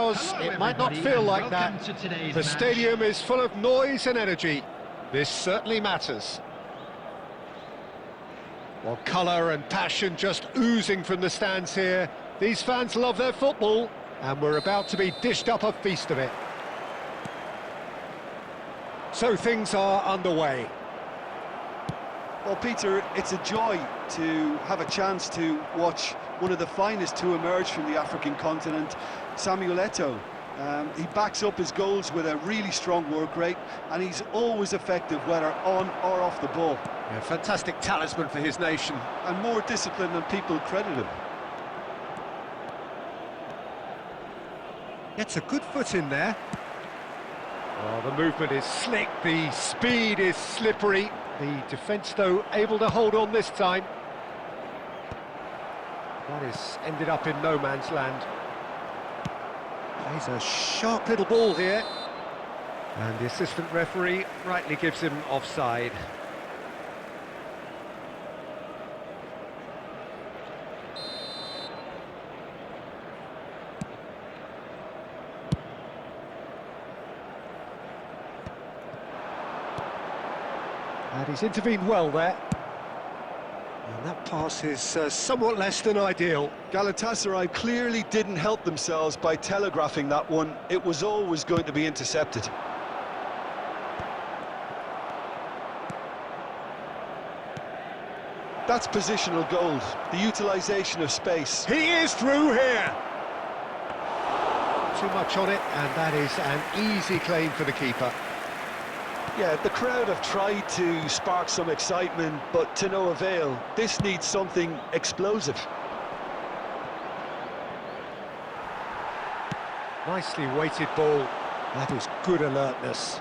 It might not feel like that. The stadium is full of noise and energy. This certainly matters. Well, colour and passion just oozing from the stands here. These fans love their football, and we're about to be dished up a feast of it. So things are underway. Well, Peter, it's a joy to have a chance to watch one of the finest to emerge from the African continent, Samuel Eto'o. He backs up his goals with a really strong work rate, and he's always effective, whether on or off the ball. Yeah, fantastic talisman for his nation. And more discipline than people credit him. Gets a good foot in there. Oh, the movement is slick, the speed is slippery. The defence, though, able to hold on this time. That is ended up in no man's land. Plays a sharp little ball here. And the assistant referee rightly gives him offside. And he's intervened well there. And that pass is somewhat less than ideal. Galatasaray clearly didn't help themselves by telegraphing that one. It was always going to be intercepted. That's positional gold, the utilisation of space. He is through here! Too much on it, and that is an easy claim for the keeper. Yeah, the crowd have tried to spark some excitement, but to no avail. This needs something explosive. Nicely weighted ball. That is good alertness.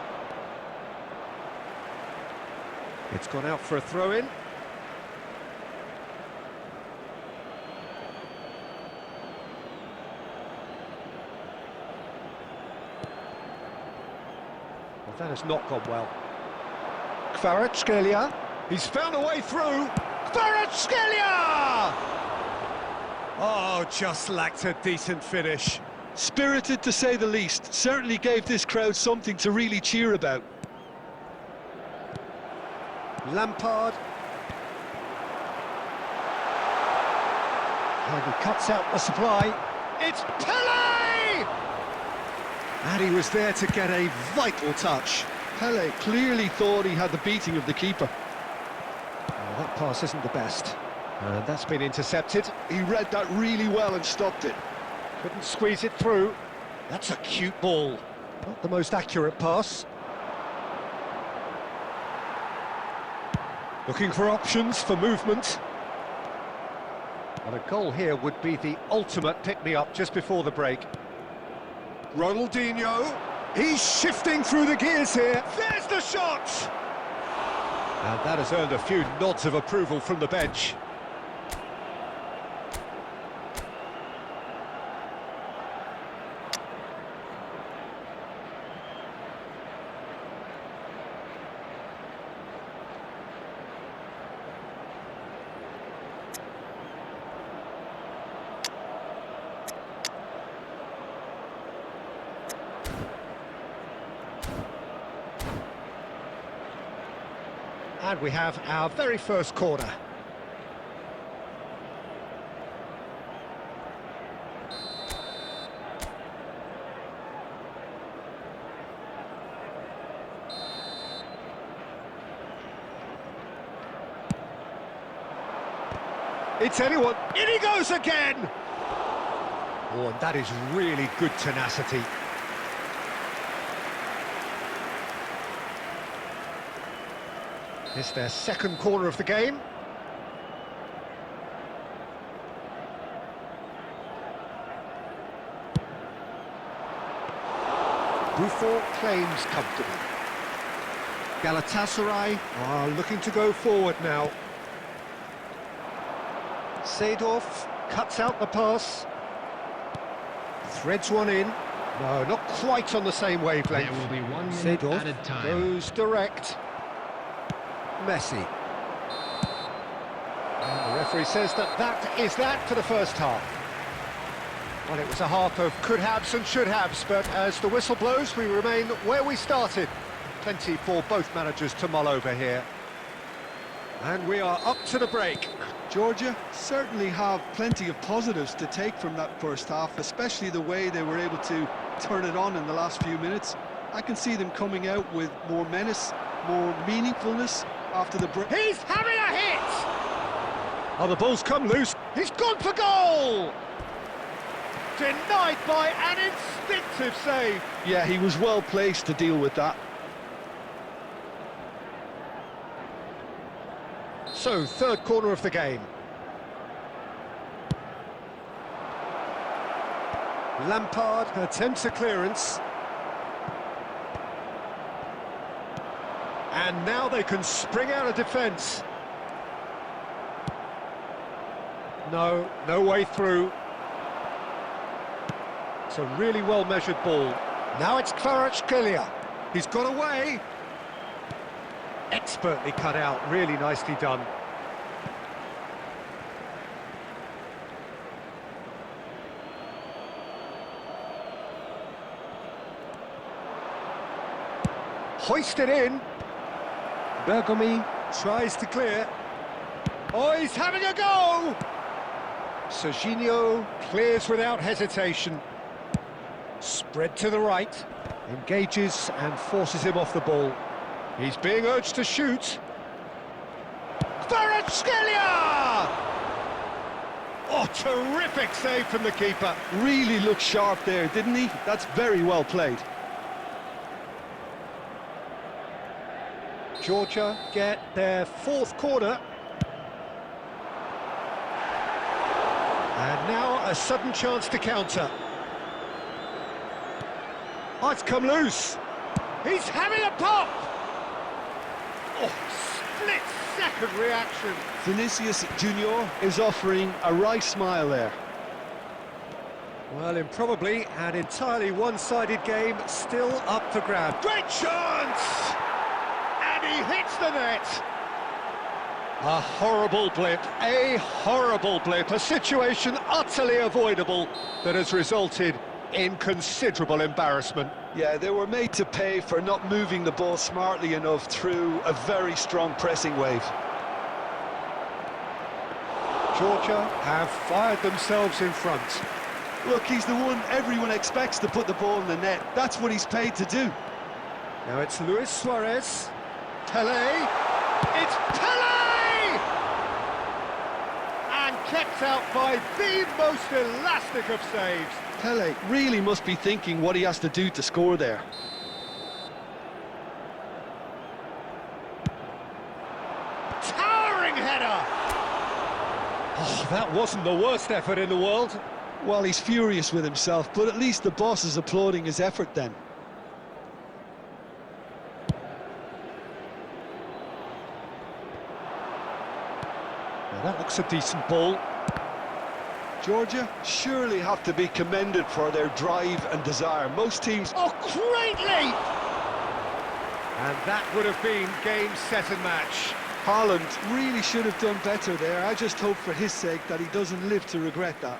It's gone out for a throw-in. That has not gone well. Kvaratskhelia, he's found a way through. Kvaratskhelia! Oh, just lacked a decent finish. Spirited, to say the least. Certainly gave this crowd something to really cheer about. Lampard. And he cuts out the supply. It's Pele! And he was there to get a vital touch. Pele clearly thought he had the beating of the keeper. Oh, that pass isn't the best. And that's been intercepted. He read that really well and stopped it. Couldn't squeeze it through. That's a cute ball. Not the most accurate pass. Looking for options for movement. And a goal here would be the ultimate pick-me-up just before the break. Ronaldinho, he's shifting through the gears here. There's the shot! And that has earned a few nods of approval from the bench. And we have our very first corner. It's anyone. In he goes again! Oh, and that is really good tenacity. It's their second corner of the game. Buffon claims comfortably. Galatasaray are looking to go forward now. Seedorf cuts out the pass. Threads one in. No, not quite on the same wavelength. There will be 1 minute Seedorf added time. goes direct. Messi. And the referee says that is that for the first half. Well, it was a half of could-haves and should-haves, but as the whistle blows, we remain where we started. Plenty for both managers to mull over here. And we are up to the break. Georgia certainly have plenty of positives to take from that first half, especially the way they were able to turn it on in the last few minutes. I can see them coming out with more menace, more meaningfulness after the break. He's having a hit! Oh, the ball's come loose. He's gone for goal! Denied by an instinctive save. Yeah, he was well placed to deal with that. So, third corner of the game. Lampard attempts a clearance. And now they can spring out of defence. No way through. It's a really well-measured ball. Now it's Kvaratskhelia. He's got away. Expertly cut out, really nicely done. Hoisted in. Bergomi tries to clear. Oh, he's having a go! Serginho clears without hesitation. Spread to the right. Engages and forces him off the ball. He's being urged to shoot. Kvaratskhelia! Oh, terrific save from the keeper. Really looked sharp there, didn't he? That's very well played. Georgia get their fourth corner. And now a sudden chance to counter. Oh, it's come loose. He's having a pop! Oh, split-second reaction. Vinicius Junior is offering a right smile there. Well, in probably an entirely one-sided game, still up for grabs. Great chance! And he hits the net. A horrible blip, a situation utterly avoidable that has resulted in considerable embarrassment. Yeah, they were made to pay for not moving the ball smartly enough through a very strong pressing wave. Georgia have fired themselves in front. Look, he's the one everyone expects to put the ball in the net. That's what he's paid to do. Now it's Luis Suarez. Pele. It's Pele! And kept out by the most elastic of saves. Pele really must be thinking what he has to do to score there. Towering header! Oh, that wasn't the worst effort in the world. Well, he's furious with himself, but at least the boss is applauding his effort then. Well, that looks a decent ball. Georgia surely have to be commended for their drive and desire. Most teams... Oh, great leap! And that would have been game, set and match. Haaland really should have done better there. I just hope for his sake that he doesn't live to regret that.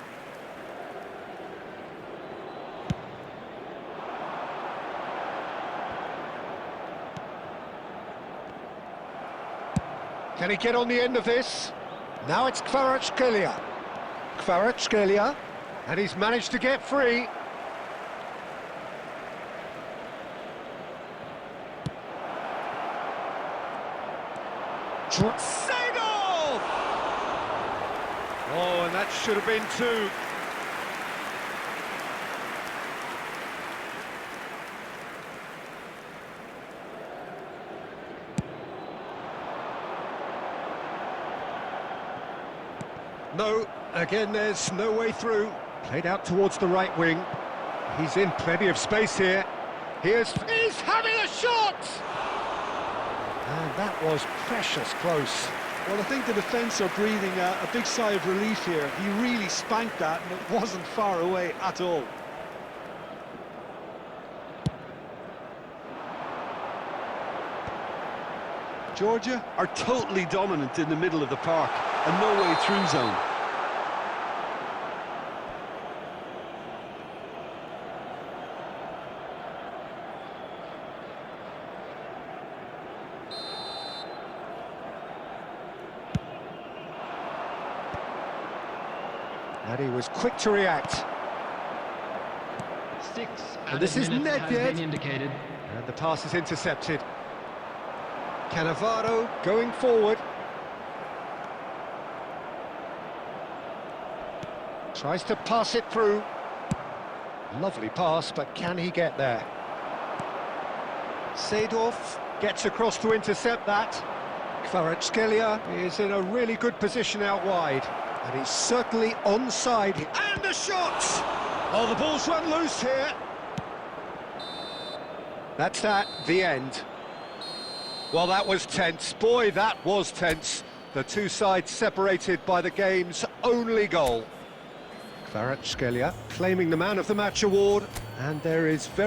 Can he get on the end of this? Now it's Kvaratskhelia. Kvaratskhelia, and he's managed to get free. Seagull! Oh, and that should have been two. No, again there's no way through. Played out towards the right wing. He's in plenty of space here. He's having a shot! And that was precious close. Well, I think the defence are breathing a big sigh of relief here. He really spanked that and it wasn't far away at all. Georgia are totally dominant in the middle of the park, a no-way-through zone. And he was quick to react. And this is Nedved. Indicated. And the pass is intercepted. Cannavaro going forward. Tries to pass it through. Lovely pass, but can he get there? Seedorf gets across to intercept that. Kvaratskhelia is in a really good position out wide. And he's certainly onside. And a shot! Oh, the ball's run loose here. That's that, the end. Well, that was tense. Boy, that was tense. The two sides separated by the game's only goal. Kvaratskhelia claiming the Man of the Match award, and there is very